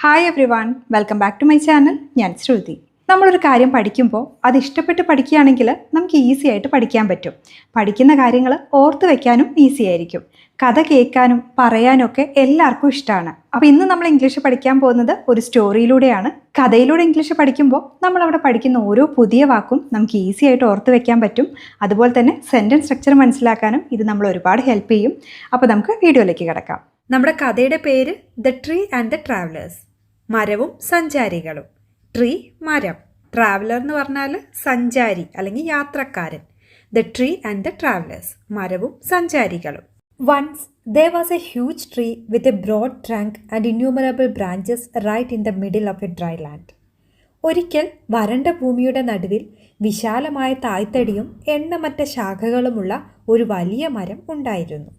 Hi everyone, welcome back to my channel. ഞാൻ ശ്രുതി. നമ്മളൊരു കാര്യം പഠിക്കുമ്പോൾ അത് ഇഷ്ടപ്പെട്ട് പഠിക്കുകയാണെങ്കിൽ നമുക്ക് ഈസി ആയിട്ട് പഠിക്കാൻ പറ്റും. പഠിക്കുന്ന കാര്യങ്ങൾ ഓർത്ത് വയ്ക്കാനും ഈസി ആയിരിക്കും. കഥ കേൾക്കാനും പറയാനും ഒക്കെ എല്ലാവർക്കും ഇഷ്ടമാണ്. അപ്പോൾ ഇന്ന് നമ്മൾ ഇംഗ്ലീഷ് പഠിക്കാൻ പോകുന്നത് ഒരു സ്റ്റോറിയിലൂടെയാണ്. കഥയിലൂടെ ഇംഗ്ലീഷ് പഠിക്കുമ്പോൾ നമ്മൾ അവിടെ പഠിക്കുന്ന ഓരോ പുതിയ വാക്കും നമുക്ക് ഈസി ആയിട്ട് ഓർത്ത് വയ്ക്കാൻ പറ്റും. അതുപോലെ തന്നെ സെൻറ്റൻസ് സ്ട്രക്ചർ മനസ്സിലാക്കാനും ഇത് നമ്മൾ ഒരുപാട് ഹെൽപ്പ് ചെയ്യും. അപ്പോൾ നമുക്ക് വീഡിയോയിലേക്ക് കിടക്കാം. നമ്മുടെ കഥയുടെ പേര് the tree and the travellers. മരവും സഞ്ചാരികളും. ട്രീ മരം, ട്രാവലർ എന്ന് പറഞ്ഞാൽ സഞ്ചാരി അല്ലെങ്കിൽ യാത്രക്കാരൻ. The tree and the travellers, മരവും സഞ്ചാരികളും. Once there was a huge tree with a broad trunk and innumerable branches right in the middle of a dry land. ഒരിക്കൽ വരണ്ട ഭൂമിയുടെ നടുവിൽ വിശാലമായ തായ്തടിയും എണ്ണമറ്റ ശാഖകളുമുള്ള ഒരു വലിയ മരം ഉണ്ടായിരുന്നു.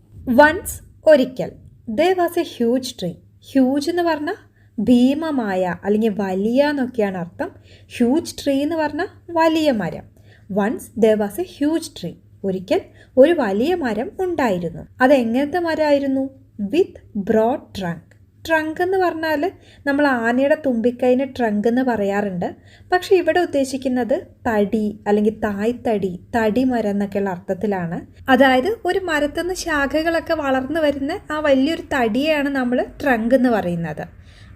വൺസ് ഒരിക്കൽ. there was a huge tree. Huge എന്ന് പറഞ്ഞാൽ ഭീമമായ അല്ലെങ്കിൽ വലിയ എന്നൊക്കെയാണ് അർത്ഥം. ഹ്യൂജ് ട്രീ എന്ന് പറഞ്ഞാൽ വലിയ മരം. Once there was a huge tree. ഒരിക്കൽ ഒരു വലിയ മരം ഉണ്ടായിരുന്നു. അതെങ്ങനത്തെ മരമായിരുന്നു? With broad trunk. ട്രങ്ക് എന്ന് പറഞ്ഞാൽ നമ്മൾ ആനയുടെ തുമ്പിക്കൈന് ട്രങ്ക് എന്ന് പറയാറുണ്ട്. പക്ഷെ ഇവിടെ ഉദ്ദേശിക്കുന്നത് തടി അല്ലെങ്കിൽ തായ്തടി, തടിമരം എന്നൊക്കെയുള്ള അർത്ഥത്തിലാണ്. അതായത് ഒരു മരത്തുനിന്ന് ശാഖകളൊക്കെ വളർന്നു വരുന്ന ആ വലിയൊരു തടിയാണ് നമ്മൾ ട്രങ്ക് എന്ന് പറയുന്നത്.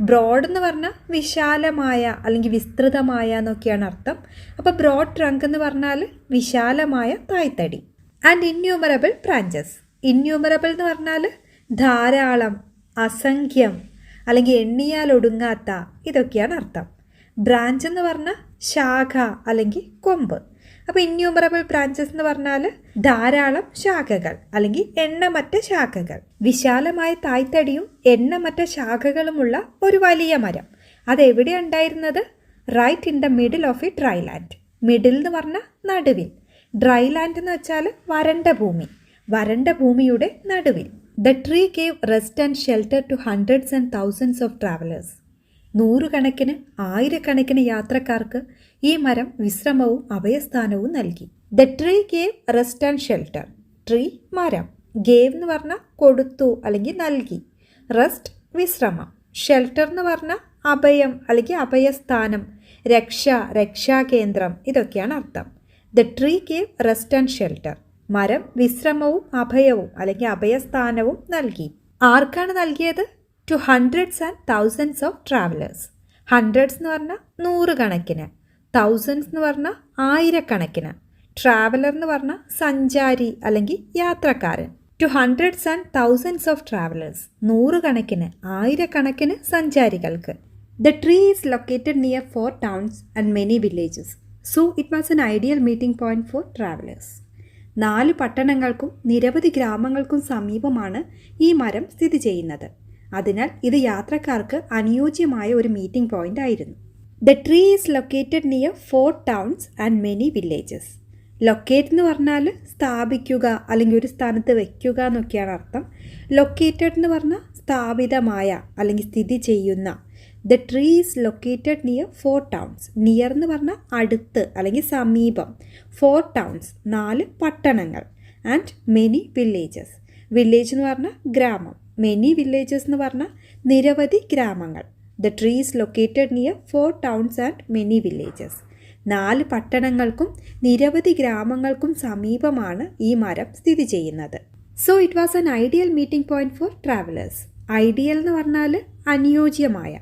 ബ്രോഡ് എന്ന് പറഞ്ഞാൽ വിശാലമായ അല്ലെങ്കിൽ വിസ്തൃതമായ എന്നൊക്കെയാണ് അർത്ഥം. അപ്പോൾ ബ്രോഡ് ട്രങ്ക് എന്ന് പറഞ്ഞാൽ വിശാലമായ തായ്തടി. And innumerable branches. ഇന്യൂമറബിൾ എന്ന് പറഞ്ഞാൽ ധാരാളം, അസംഖ്യം അല്ലെങ്കിൽ എണ്ണിയാൽ ഒടുങ്ങാത്ത, ഇതൊക്കെയാണ് അർത്ഥം. ബ്രാഞ്ച് എന്ന് പറഞ്ഞാൽ ശാഖ അല്ലെങ്കിൽ കൊമ്പ്. അപ്പോൾ ഇന്യൂമറബിൾ ബ്രാഞ്ചസ് എന്ന് പറഞ്ഞാൽ ധാരാളം ശാഖകൾ അല്ലെങ്കിൽ എണ്ണമറ്റ ശാഖകൾ. വിശാലമായ തായ്തടിയും എണ്ണമറ്റ ശാഖകളുമുള്ള ഒരു വലിയ മരം. അതെവിടെയാണ് ഉണ്ടായിരുന്നത്? Right in the middle of a dry land. Middle എന്ന് പറഞ്ഞാൽ നടുവിൽ. ഡ്രൈ ലാൻഡ് എന്ന് വെച്ചാൽ വരണ്ട ഭൂമി. വരണ്ട ഭൂമിയുടെ നടുവിൽ. The tree gave rest and shelter to hundreds and thousands of travellers. നൂറുകണക്കിന് ആയിരക്കണക്കിന് യാത്രക്കാർക്ക് ഈ മരം വിശ്രമവും അഭയസ്ഥാനവും നൽകി. The tree gave rest and shelter. Tree മരം. ഗേവ് എന്ന് പറഞ്ഞാൽ കൊടുത്തു അല്ലെങ്കിൽ നൽകി. റെസ്റ്റ് വിശ്രമം. ഷെൽട്ടർ എന്ന് പറഞ്ഞാൽ അഭയം അല്ലെങ്കിൽ അഭയസ്ഥാനം, രക്ഷ, രക്ഷാകേന്ദ്രം, ഇതൊക്കെയാണ് അർത്ഥം. The tree gave rest and shelter. മരം വിശ്രമവും അഭയവും അല്ലെങ്കിൽ അഭയസ്ഥാനവും നൽകി. ആർക്കാണ് നൽകിയത്? To hundreds and thousands of travellers. Hundreds എന്ന് പറഞ്ഞാൽ നൂറുകണക്കിന്, തൗസൻഡ്സ് എന്ന് പറഞ്ഞാൽ ആയിരക്കണക്കിന്, ട്രാവലർ എന്ന് പറഞ്ഞാൽ സഞ്ചാരി അല്ലെങ്കിൽ യാത്രക്കാരൻ. Two hundreds and thousands of travellers, നൂറുകണക്കിന് ആയിരക്കണക്കിന് സഞ്ചാരികൾക്ക്. The tree is located near 4 towns and many villages. So it was an ideal meeting point for travellers. 4 പട്ടണങ്ങൾക്കും നിരവധി ഗ്രാമങ്ങൾക്കും സമീപമാണ് ഈ മരം സ്ഥിതി ചെയ്യുന്നത്. അതിനാൽ ഇത് യാത്രക്കാർക്ക് അനുയോജ്യമായ ഒരു മീറ്റിംഗ് പോയിന്റ് ആയിരുന്നു. The tree is located near 4 towns and many villages. Locate എന്ന് പറഞ്ഞാൽ സ്ഥാപിക്കുക അല്ലെങ്കിൽ ഒരു സ്ഥാനത്ത് വയ്ക്കുക എന്നൊക്കെയാണ് അർത്ഥം. ലൊക്കേറ്റഡ് എന്ന് പറഞ്ഞാൽ സ്ഥാപിതമായ അല്ലെങ്കിൽ സ്ഥിതി ചെയ്യുന്ന. The tree is located near 4 towns. Near എന്ന് പറഞ്ഞാൽ അടുത്ത് അല്ലെങ്കിൽ സമീപം. 4 towns 4 പട്ടണങ്ങൾ. And many villages. വില്ലേജ് എന്ന് പറഞ്ഞാൽ ഗ്രാമം. മെനി വില്ലേജസ് എന്ന് പറഞ്ഞാൽ നിരവധി ഗ്രാമങ്ങൾ. The tree is located near 4 towns and many villages. 4 പട്ടണങ്ങൾക്കും നിരവധി ഗ്രാമങ്ങൾക്കും സമീപമാണ് ഈ മരം സ്ഥിതി ചെയ്യുന്നത്. So it was an ideal meeting point for travellers. Ideal എന്ന് പറഞ്ഞാൽ അനുയോജ്യമായ.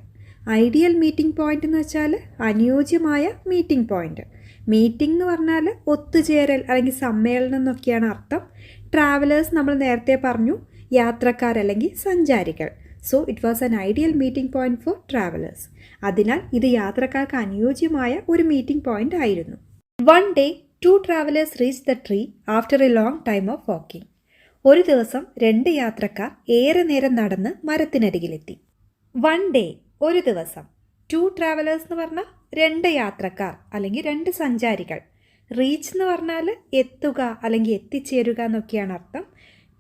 ഐഡിയൽ മീറ്റിംഗ് പോയിന്റ് എന്ന് വെച്ചാൽ അനുയോജ്യമായ മീറ്റിംഗ് പോയിന്റ്. മീറ്റിംഗ് എന്ന് പറഞ്ഞാൽ ഒത്തുചേരൽ അല്ലെങ്കിൽ സമ്മേളനം എന്നൊക്കെയാണ് അർത്ഥം. ട്രാവലേഴ്സ് നമ്മൾ നേരത്തെ പറഞ്ഞു, യാത്രക്കാർ അല്ലെങ്കിൽ സഞ്ചാരികൾ. So it was an ideal meeting point for travellers. അതിനാൽ ഇത് യാത്രക്കാർക്ക് അനുയോജ്യമായ ഒരു മീറ്റിംഗ് പോയിന്റ് ആയിരുന്നു. One day 2 travellers reach the tree after a long time of walking. ഒരു ദിവസം 2 യാത്രക്കാർ ഏറെ നേരം നടന്ന് മരത്തിനരികിലെത്തി. വൺ ഡേ ഒരു ദിവസം. 2 ട്രാവലേഴ്സ് എന്ന് പറഞ്ഞാൽ 2 യാത്രക്കാർ അല്ലെങ്കിൽ 2 സഞ്ചാരികൾ. റീച്ച് എന്ന് പറഞ്ഞാൽ എത്തുക അല്ലെങ്കിൽ എത്തിച്ചേരുക എന്നൊക്കെയാണ് അർത്ഥം.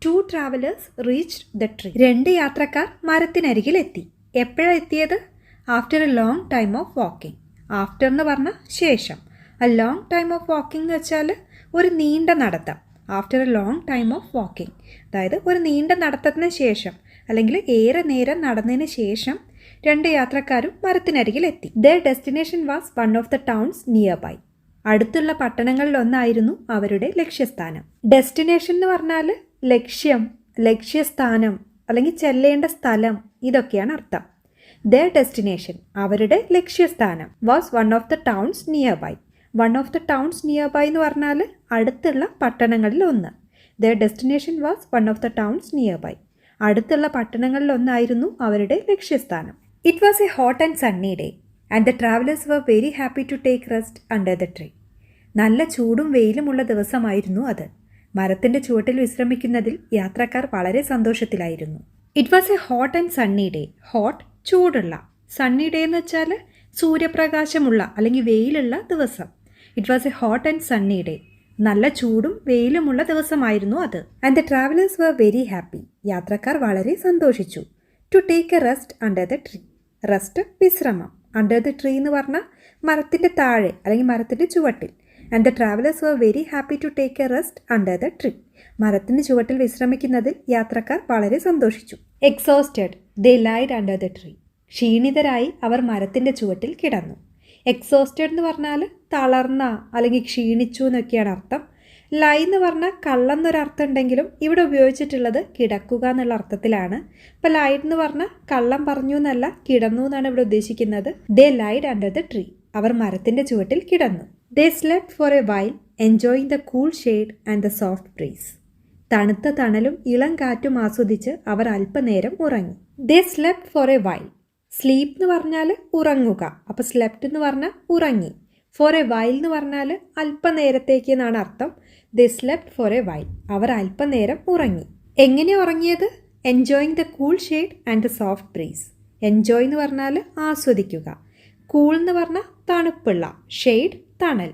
2 ട്രാവലേഴ്സ് റീച്ച്ഡ് ദ ട്രീ. 2 യാത്രക്കാർ മരത്തിനരികിൽ എത്തി. എപ്പോഴാണ് എത്തിയത്? After a long time of walking. After എന്ന് പറഞ്ഞാൽ ശേഷം. A long time of walking എന്ന് വെച്ചാൽ ഒരു നീണ്ട നടത്തം. After a long time of walking, അതായത് ഒരു നീണ്ട നടത്തത്തിന് ശേഷം അല്ലെങ്കിൽ ഏറെ നേരം നടന്നതിന് ശേഷം രണ്ട് യാത്രക്കാരും മരത്തിനരികിൽ എത്തി. Their destination was one of the towns near by. അടുത്തുള്ള പട്ടണങ്ങളിലൊന്നായിരുന്നു അവരുടെ ലക്ഷ്യസ്ഥാനം. ഡെസ്റ്റിനേഷൻ എന്ന് പറഞ്ഞാൽ ലക്ഷ്യം, ലക്ഷ്യസ്ഥാനം അല്ലെങ്കിൽ ചെല്ലേണ്ട സ്ഥലം, ഇതൊക്കെയാണ് അർത്ഥം. ദെയർ ഡെസ്റ്റിനേഷൻ, അവരുടെ ലക്ഷ്യസ്ഥാനം, was one of the towns near by. One of the towns near by എന്ന് പറഞ്ഞാൽ അടുത്തുള്ള പട്ടണങ്ങളിൽ ഒന്ന്. Their destination was one of the towns near by. അടുത്തുള്ള പട്ടണങ്ങളിൽ ഒന്നായിരുന്നു അവരുടെ ലക്ഷ്യസ്ഥാനം. It was a hot and sunny day and the travellers were very happy to take rest under the tree. നല്ല ചൂടും വെയിലുമുള്ള ദിവസമായിരുന്നു അത്. മരത്തിൻ്റെ ചുവട്ടിൽ വിശ്രമിക്കുന്നതിൽ യാത്രക്കാർ വളരെ സന്തോഷത്തിലായിരുന്നു. It was a hot and sunny day. Hot, ചൂടുള്ള. സണ്ണി ഡേ എന്ന് വെച്ചാൽ സൂര്യപ്രകാശമുള്ള അല്ലെങ്കിൽ വെയിലുള്ള ദിവസം. It was a hot and sunny day. നല്ല ചൂടും വെയിലുമുള്ള ദിവസമായിരുന്നു അത്. And the travellers were very happy. യാത്രക്കാർ വളരെ സന്തോഷിച്ചു. To take a rest under the tree. Rest, വിശ്രമം. അണ്ടർ ദ ട്രീ എന്ന് പറഞ്ഞാൽ മരത്തിൻ്റെ താഴെ അല്ലെങ്കിൽ മരത്തിൻ്റെ ചുവട്ടിൽ. And the travellers were very happy to take a rest under the tree. മരത്തിന് ചുവട്ടിൽ വിശ്രമിക്കുന്നതിൽ യാത്രക്കാർ വളരെ സന്തോഷിച്ചു. Exhausted they laid under the tree. ക്ഷീണിതരായി അവർ മരത്തിൻ്റെ ചുവട്ടിൽ കിടന്നു. എക്സോസ്റ്റഡ് എന്ന് പറഞ്ഞാൽ തളർന്ന അല്ലെങ്കിൽ ക്ഷീണിച്ചു എന്നൊക്കെയാണ് അർത്ഥം. ലൈ എന്ന് പറഞ്ഞാൽ കള്ളെന്നൊരർത്ഥം ഉണ്ടെങ്കിലും ഇവിടെ ഉപയോഗിച്ചിട്ടുള്ളത് കിടക്കുക എന്നുള്ള അർത്ഥത്തിലാണ്. ഇപ്പോൾ ലൈഡ് എന്ന് പറഞ്ഞാൽ കള്ളം പറഞ്ഞു എന്നല്ല, കിടന്നു എന്നാണ് ഇവിടെ ഉദ്ദേശിക്കുന്നത്. They laid under the tree. അവർ മരത്തിൻ്റെ ചുവട്ടിൽ കിടന്നു. They slept for a while enjoying the cool shade and the soft breeze. തണുത്ത തണലും ഇളം കാറ്റും ആസ്വദിച്ച് അവർ അല്പനേരം ഉറങ്ങി. They slept for a while. Sleep എന്ന് പറഞ്ഞാൽ ഉറങ്ങുക. അപ്പോൾ സ്ലെപ്റ്റ് എന്ന് പറഞ്ഞാൽ ഉറങ്ങി. ഫോർ എ വൈൽ എന്ന് പറഞ്ഞാൽ അല്പനേരത്തേക്ക് എന്നാണ് അർത്ഥം. They slept for a while. അവർ അല്പനേരം ഉറങ്ങി. എങ്ങനെ ഉറങ്ങിയത്? Enjoying the cool shade and the soft breeze. Enjoy എന്ന് പറഞ്ഞാൽ ആസ്വദിക്കുക. കൂൾ എന്ന് പറഞ്ഞാൽ തണുപ്പുള്ള. ഷെയ്ഡ്, തണൽ.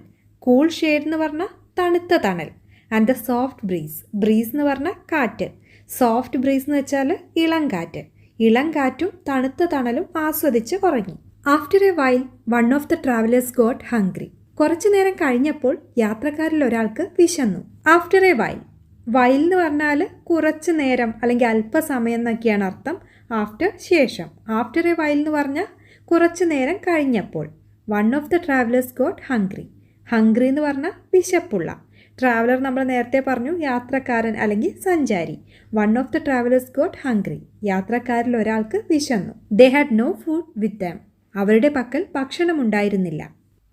കൂൾ ഷെയ്ഡ് എന്ന് പറഞ്ഞാൽ തണുത്ത തണൽ. And the soft breeze. Breeze എന്ന് പറഞ്ഞാൽ കാറ്റ്. സോഫ്റ്റ് ബ്രീസ് എന്ന് വെച്ചാൽ ഇളം കാറ്റ്. ഇളം കാറ്റും തണുത്ത തണലും ആസ്വദിച്ച് ഉറങ്ങി. After A while one of the travellers got hungry. കുറച്ചു നേരം കഴിഞ്ഞപ്പോൾ യാത്രക്കാരിൽ ഒരാൾക്ക് വിശന്നു. After A while. വൈൽ എന്ന് പറഞ്ഞാൽ കുറച്ച് നേരം അല്ലെങ്കിൽ അല്പസമയം എന്നൊക്കെയാണ് അർത്ഥം. ആഫ്റ്റർ, ശേഷം. ആഫ്റ്റർ എ വൈൽ എന്ന് പറഞ്ഞാൽ കുറച്ചു നേരം കഴിഞ്ഞപ്പോൾ. One of the travellers got hungry. Hungry എന്ന് പറഞ്ഞാൽ വിശപ്പുള്ള. ട്രാവലർ നമ്മൾ നേരത്തെ പറഞ്ഞു യാത്രക്കാരൻ അല്ലെങ്കിൽ സഞ്ചാരി. One of the travellers got hungry. യാത്രക്കാരിൽ ഒരാൾക്ക് വിശന്നു. They had no food with them. അവരുടെ പക്കൽ ഭക്ഷണമുണ്ടായിരുന്നില്ല.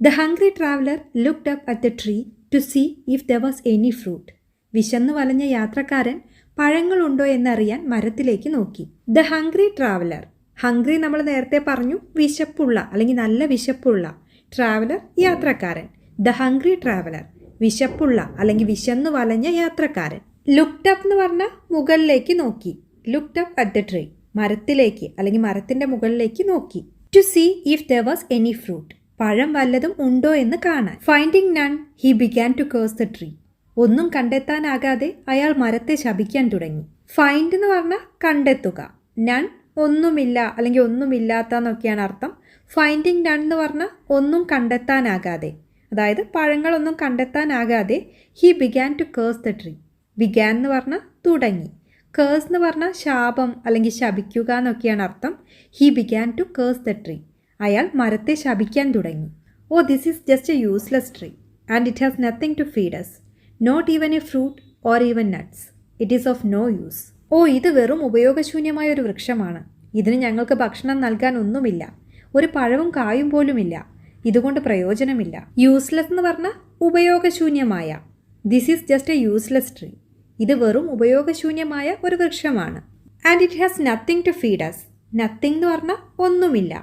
The hungry traveller looked up at the tree to see if there was any fruit. വിശന്നു വലഞ്ഞ യാത്രക്കാരൻ പഴങ്ങളുണ്ടോ എന്നറിയാൻ മരത്തിലേക്ക് നോക്കി. The hungry traveller. ഹംഗ്രി നമ്മൾ നേരത്തെ പറഞ്ഞു വിശപ്പുള്ള അല്ലെങ്കിൽ നല്ല വിശപ്പുള്ള. ട്രാവലർ, യാത്രക്കാരൻ. ദ ഹംഗ്രി ട്രാവലർ, വിശപ്പുള്ള അല്ലെങ്കിൽ വിശന്നു വലഞ്ഞ യാത്രക്കാരൻ. ലുക്ക്ഡ് അപ്പ് എന്ന് പറഞ്ഞാൽ മുകളിലേക്ക് നോക്കി. Looked up at the tree. മരത്തിലേക്ക് അല്ലെങ്കിൽ മരത്തിൻ്റെ മുകളിലേക്ക് നോക്കി. To see if there was any fruit. പഴം വല്ലതും ഉണ്ടോ എന്ന് കാണാൻ. Finding none he began to curse the tree. ഒന്നും കണ്ടെത്താനാകാതെ അയാൾ മരത്തെ ശപിക്കാൻ തുടങ്ങി. ഫൈൻഡ് എന്ന് പറഞ്ഞാൽ കണ്ടെത്തുക. നൺ, ഒന്നുമില്ല അല്ലെങ്കിൽ ഒന്നുമില്ലാത്ത എന്നൊക്കെയാണ് അർത്ഥം. ഫൈൻഡിങ് നൺ എന്ന് പറഞ്ഞാൽ ഒന്നും കണ്ടെത്താനാകാതെ, അതായത് പഴങ്ങളൊന്നും കണ്ടെത്താനാകാതെ he began to curse the tree. Began എന്ന് പറഞ്ഞാൽ തുടങ്ങി. കേഴ്സ് എന്ന് പറഞ്ഞാൽ ശാപം അല്ലെങ്കിൽ ശപിക്കുക എന്നൊക്കെയാണ് അർത്ഥം. He began to curse the tree. അയാൾ മരത്തെ ശപിക്കാൻ തുടങ്ങി. Oh this is just a useless tree and it has nothing to feed us. Not even a fruit or even nuts. It is of no use. Oh ഇത് വെറും ഉപയോഗശൂന്യമായ ഒരു വൃക്ഷമാണ്. ഇതിന് ഞങ്ങൾക്ക് ഭക്ഷണം നൽകാൻ ഒന്നുമില്ല. ഒരു പഴവും കായും പോലുമില്ല. ഇതുകൊണ്ട് പ്രയോജനമില്ല. യൂസ്ലെസ് എന്ന് പറഞ്ഞാൽ ഉപയോഗശൂന്യമായ. This is just a useless tree. ഇത് വെറും ഉപയോഗശൂന്യമായ ഒരു വൃക്ഷമാണ്. And it has nothing to feed us. Nothing എന്ന് പറഞ്ഞാൽ ഒന്നുമില്ല.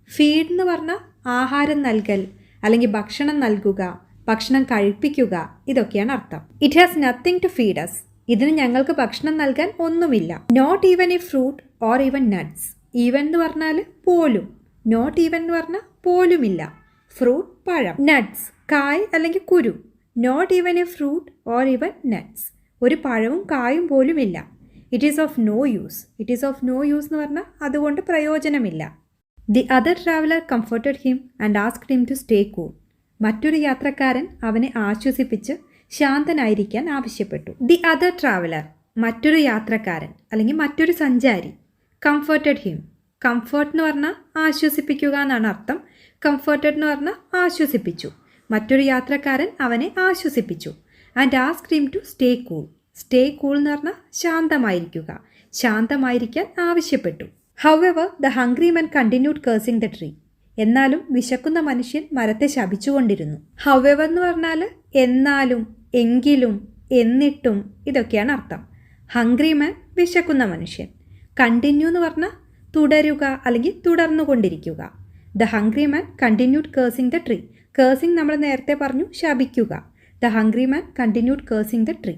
ഫീഡ് എന്ന് പറഞ്ഞാൽ ആഹാരം നൽകൽ അല്ലെങ്കിൽ ഭക്ഷണം നൽകുക, ഭക്ഷണം കഴിപ്പിക്കുക, ഇതൊക്കെയാണ് അർത്ഥം. It has nothing to feed us. ഇതിന് ഞങ്ങൾക്ക് ഭക്ഷണം നൽകാൻ ഒന്നുമില്ല. Not even a fruit or even nuts. Even എന്ന് പറഞ്ഞാൽ പോലും. നോട്ട് ഈവൻ എന്ന് പറഞ്ഞാൽ പോലുമില്ല. ഫ്രൂട്ട്, പഴം. നട്ട്സ്, കായ് അല്ലെങ്കിൽ കുരു. Not even a fruit or even nuts. ഒരു പഴവും കായും പോലുമില്ല. It is of no use. It is of no use എന്ന് പറഞ്ഞാൽ അതുകൊണ്ട് പ്രയോജനമില്ല. The other traveller comforted him and asked him to stay cool. മറ്റൊരു യാത്രക്കാരൻ അവനെ ആശ്വസിപ്പിച്ച് ശാന്തനായിരിക്കാൻ ആവശ്യപ്പെട്ടു. ദി അതർ ട്രാവലർ, മറ്റൊരു യാത്രക്കാരൻ അല്ലെങ്കിൽ മറ്റൊരു സഞ്ചാരി. Comforted him. കംഫർട്ട് എന്ന് പറഞ്ഞാൽ ആശ്വസിപ്പിക്കുക എന്നാണ് അർത്ഥം. കംഫർട്ടഡ് എന്ന് പറഞ്ഞാൽ ആശ്വസിപ്പിച്ചു. മറ്റൊരു യാത്രക്കാരൻ അവനെ ആശ്വസിപ്പിച്ചു. And asked him to stay cool. Stay cool എന്ന് പറഞ്ഞാൽ ശാന്തമായിരിക്കുക, ശാന്തമായിരിക്കാൻ ആവശ്യപ്പെട്ടു. However the hungry man continued cursing the tree. എന്നാലും വിശക്കുന്ന മനുഷ്യൻ മരത്തെ ശപിച്ചുകൊണ്ടിരുന്നു. ഹൗവെവർ എന്ന് പറഞ്ഞാൽ എന്നാലും, എങ്കിലും, എന്നിട്ടും ഇതൊക്കെയാണ് അർത്ഥം. ഹംഗ്രി മാൻ വിശക്കുന്ന മനുഷ്യൻ. കണ്ടിന്യൂ എന്ന് പറഞ്ഞാൽ തുടരുക അല്ലെങ്കിൽ തുടർന്നുകൊണ്ടിരിക്കുക. The hungry man continued cursing the tree. Cursing നമ്മൾ നേരത്തെ പറഞ്ഞു ശപിക്കുക. The hungry man continued cursing the tree.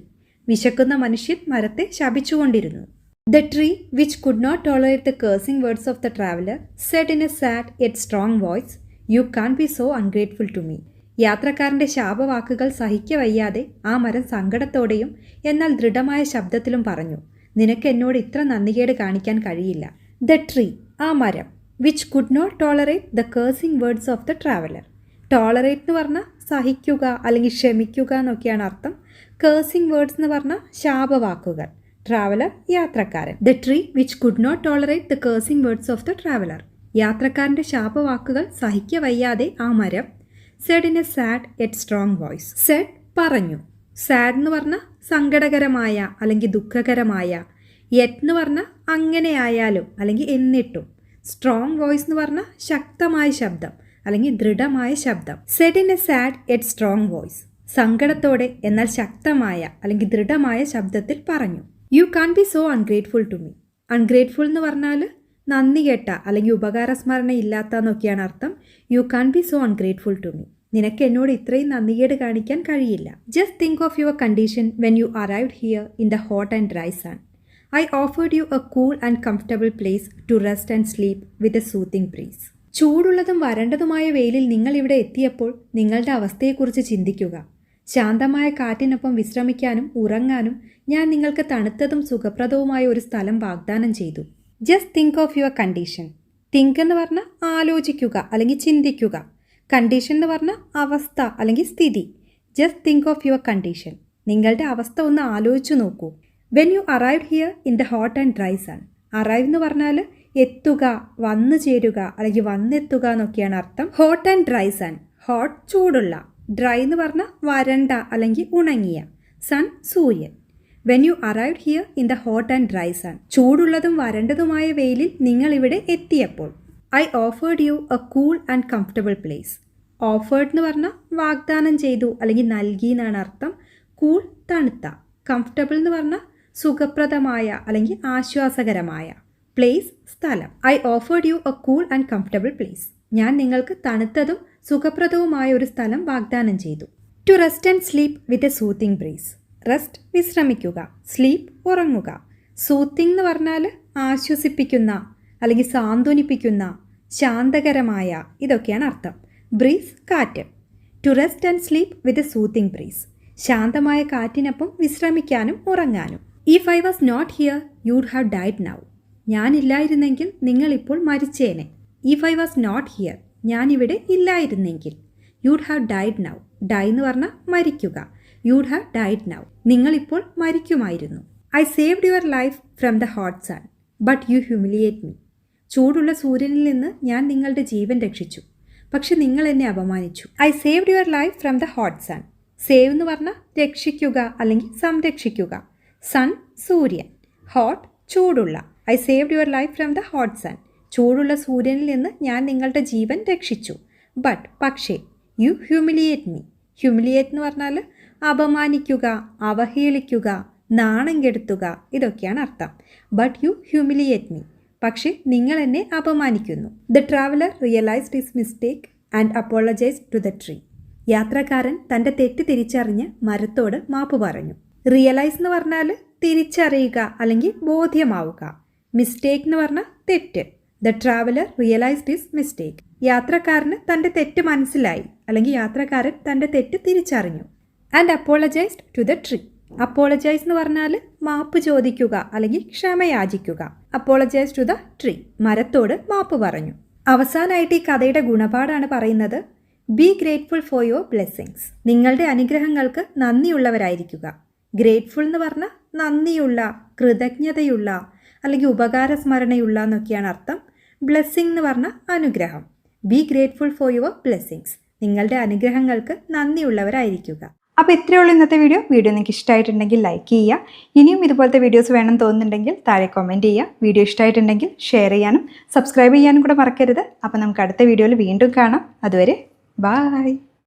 വിശക്കുന്ന മനുഷ്യൻ മരത്തെ ശപിച്ചുകൊണ്ടിരുന്നു. The tree, which could not tolerate the cursing words of the traveler, said in a sad yet strong voice, "You can't be so ungrateful to me." യാത്രക്കാരൻ്റെ ശാപവാക്കുകൾ സഹിക്കവയ്യാതെ ആ മരം സങ്കടത്തോടെയും എന്നാൽ ദൃഢമായ ശബ്ദത്തിലും പറഞ്ഞു, നിനക്ക് എന്നോട് ഇത്ര നന്ദികേട് കാണിക്കാൻ കഴിയില്ല. ദ ട്രീ, ആ മരം, which could not tolerate the cursing words of the traveller. Tolerate എന്ന് പറഞ്ഞാൽ സഹിക്കുക അല്ലെങ്കിൽ ക്ഷമിക്കുക എന്നൊക്കെയാണ് അർത്ഥം. കേഴ്സിംഗ് വേർഡ്സ് എന്ന് പറഞ്ഞാൽ ശാപവാക്കുകൾ. ട്രാവലർ, യാത്രക്കാരൻ. The tree which could not tolerate the cursing words of the traveller. യാത്രക്കാരൻ്റെ ശാപവാക്കുകൾ സഹിക്കവയ്യാതെ ആ മരം. Said in a sad yet strong voice. Said പറഞ്ഞു. സാഡ് എന്ന് പറഞ്ഞാൽ സങ്കടകരമായ അല്ലെങ്കിൽ ദുഃഖകരമായ. യെറ്റ് എന്ന് പറഞ്ഞാൽ അങ്ങനെയായാലും അല്ലെങ്കിൽ എന്നിട്ടും. സ്ട്രോങ് വോയിസ് എന്ന് പറഞ്ഞാൽ ശക്തമായ ശബ്ദം അല്ലെങ്കിൽ ദൃഢമായ ശബ്ദം. Said in a sad yet strong voice. സങ്കടത്തോടെ എന്നാൽ ശക്തമായ അല്ലെങ്കിൽ ദൃഢമായ ശബ്ദത്തിൽ പറഞ്ഞു. You can't be so ungrateful to me. Ungrateful എന്ന് പറഞ്ഞാൽ നന്ദി കെട്ട അല്ലെങ്കിൽ ഉപകാരസ്മരണ ഇല്ലാത്ത എന്നൊക്കെയാണ് അർത്ഥം. You can't be so ungrateful to me. നിനക്ക് എന്നോട് ഇത്രയും നന്ദികേട് കാണിക്കാൻ കഴിയില്ല. Just think of your condition when you arrived here in the hot and dry sun. I offered you a cool and comfortable place to rest and sleep with a soothing breeze. ചൂടുള്ളതും വരണ്ടതുമായ വെയിലിൽ നിങ്ങൾ ഇവിടെ എത്തിയപ്പോൾ നിങ്ങളുടെ അവസ്ഥയെക്കുറിച്ച് ചിന്തിക്കുക. ശാന്തമായ കാറ്റിനൊപ്പം വിശ്രമിക്കാനും ഉറങ്ങാനും ഞാൻ നിങ്ങൾക്ക് തണുത്തതും സുഖപ്രദവുമായ ഒരു സ്ഥലം വാഗ്ദാനം ചെയ്തു. Just think of your condition. Think എന്ന് പറഞ്ഞാൽ ആലോചിക്കുക അല്ലെങ്കിൽ ചിന്തിക്കുക. കണ്ടീഷൻ എന്ന് പറഞ്ഞാൽ അവസ്ഥ അല്ലെങ്കിൽ സ്ഥിതി. Just think of your condition. നിങ്ങളുടെ അവസ്ഥ ഒന്ന് ആലോചിച്ചു നോക്കൂ. When you arrived here in the hot and dry sun. Arrive എന്ന് പറഞ്ഞാൽ എത്തുക, വന്നു ചേരുക അല്ലെങ്കിൽ വന്നെത്തുക എന്നൊക്കെയാണ് അർത്ഥം. Hot and dry sun. Hot ചൂടുള്ള, ഡ്രൈ എന്ന് പറഞ്ഞാൽ വരണ്ട അല്ലെങ്കിൽ ഉണങ്ങിയ. സൺ സൂര്യൻ. When you arrived here in the hot and dry sun. ചൂടുള്ളതും വരണ്ടതുമായ വെയിലിൽ നിങ്ങൾ ഇവിടെ എത്തിയപ്പോൾ. I offered you a cool and comfortable place. Offered എന്ന് പറഞ്ഞാൽ വാഗ്ദാനം ചെയ്തു അല്ലെങ്കിൽ നൽകി എന്നാണ് അർത്ഥം. കൂൾ തണുത്ത. കംഫർട്ടബിൾ എന്ന് പറഞ്ഞാൽ സുഖപ്രദമായ അല്ലെങ്കിൽ ആശ്വാസകരമായ. പ്ലേസ് സ്ഥലം. I offered you a cool and comfortable place. ഞാൻ നിങ്ങൾക്ക് തണുത്തതും സുഖപ്രദവുമായ ഒരു സ്ഥലം വാഗ്ദാനം ചെയ്തു. To rest and sleep with a soothing breeze. Rest വിശ്രമിക്കുക, സ്ലീപ്പ് ഉറങ്ങുക. സൂത്തിങ് എന്ന് പറഞ്ഞാൽ ആശ്വസിപ്പിക്കുന്ന അല്ലെങ്കിൽ സാന്ത്വനിപ്പിക്കുന്ന, ശാന്തകരമായ ഇതൊക്കെയാണ് അർത്ഥം. ബ്രീസ് കാറ്റ്. To rest and sleep with a soothing breeze. ശാന്തമായ കാറ്റിനൊപ്പം വിശ്രമിക്കാനും ഉറങ്ങാനും. If I was not here you'd have died now. ഞാനില്ലായിരുന്നെങ്കിൽ നിങ്ങളിപ്പോൾ മരിച്ചേനെ. If I was not here, ഞാനിവിടെ ഇല്ലായിരുന്നെങ്കിൽ. You'd have died now. Die എന്ന് പറഞ്ഞാൽ മരിക്കുക. You'd have died now. നിങ്ങളിപ്പോൾ മരിക്കുമായിരുന്നു. I saved your life from the hot sun but you humiliate me. ചൂടുള്ള സൂര്യനിൽ നിന്ന് ഞാൻ നിങ്ങളുടെ ജീവൻ രക്ഷിച്ചു, പക്ഷെ നിങ്ങൾ എന്നെ അപമാനിച്ചു. I saved your life from the hot sun. Save എന്ന് പറഞ്ഞാൽ രക്ഷിക്കുക അല്ലെങ്കിൽ സംരക്ഷിക്കുക. സൺ സൂര്യൻ. ഹോട്ട് ചൂടുള്ള. I saved your life from the hot sun. ചൂടുള്ള സൂര്യനിൽ നിന്ന് ഞാൻ നിങ്ങളുടെ ജീവൻ രക്ഷിച്ചു. ബട്ട് പക്ഷേ യു ഹ്യൂമിലിയേറ്റ് മീ. ഹ്യൂമിലിയേറ്റ് എന്ന് പറഞ്ഞാൽ അപമാനിക്കുക, അവഹേളിക്കുക, നാണം കെടുത്തുക ഇതൊക്കെയാണ് അർത്ഥം. But you humiliate me. പക്ഷേ നിങ്ങൾ എന്നെ അപമാനിക്കുന്നു. The traveller realised his mistake and apologised to the tree. യാത്രക്കാരൻ തൻ്റെ തെറ്റ് തിരിച്ചറിഞ്ഞ് മരത്തോട് മാപ്പ് പറഞ്ഞു. റിയലൈസ് എന്ന് പറഞ്ഞാൽ തിരിച്ചറിയുക അല്ലെങ്കിൽ ബോധ്യമാവുക. മിസ്റ്റേക്ക് എന്ന് പറഞ്ഞാൽ തെറ്റ്. The traveller realised his mistake. യാത്രക്കാരന് തൻ്റെ തെറ്റ് മനസ്സിലായി അല്ലെങ്കിൽ യാത്രക്കാരൻ തൻ്റെ തെറ്റ് തിരിച്ചറിഞ്ഞു. And apologised to the tree. Apologise എന്ന് പറഞ്ഞാൽ മാപ്പ് ചോദിക്കുക അല്ലെങ്കിൽ ക്ഷമയാചിക്കുക. Apologise to the tree. മരത്തോട് മാപ്പ് പറഞ്ഞു. അവസാനമായിട്ട് ഈ കഥയുടെ ഗുണപാഠമാണ് പറയുന്നത്. Be grateful for your blessings. നിങ്ങളുടെ അനുഗ്രഹങ്ങൾക്ക് നന്ദിയുള്ളവരായിരിക്കുക. ഗ്രേറ്റ്ഫുൾ എന്ന് പറഞ്ഞാൽ നന്ദിയുള്ള, കൃതജ്ഞതയുള്ള അല്ലെങ്കിൽ ഉപകാരസ്മരണയുള്ള എന്നൊക്കെയാണ് അർത്ഥം. ബ്ലെസ്സിങ് എന്ന് പറഞ്ഞാൽ അനുഗ്രഹം. B grateful for your blessings. നിങ്ങളുടെ അനുഗ്രഹങ്ങൾക്ക് നന്ദിയുള്ളവരായിരിക്കുക. അപ്പോൾ ഇത്രയേ ഉള്ളൂ ഇന്നത്തെ വീഡിയോ നിങ്ങൾക്ക് ഇഷ്ടമായിട്ടുണ്ടെങ്കിൽ ലൈക്ക് ചെയ്യുക. ഇനിയും ഇതുപോലത്തെ വീഡിയോസ് വേണം തോന്നുന്നുണ്ടെങ്കിൽ താഴെ കമൻറ്റ് ചെയ്യുക. വീഡിയോ ഇഷ്ടമായിട്ടുണ്ടെങ്കിൽ ഷെയർ ചെയ്യാനും സബ്സ്ക്രൈബ് ചെയ്യാനും കൂടെ മറക്കരുത്. അപ്പോൾ നമുക്ക് അടുത്ത വീഡിയോയിൽ വീണ്ടും കാണാം. അതുവരെ ബായ്.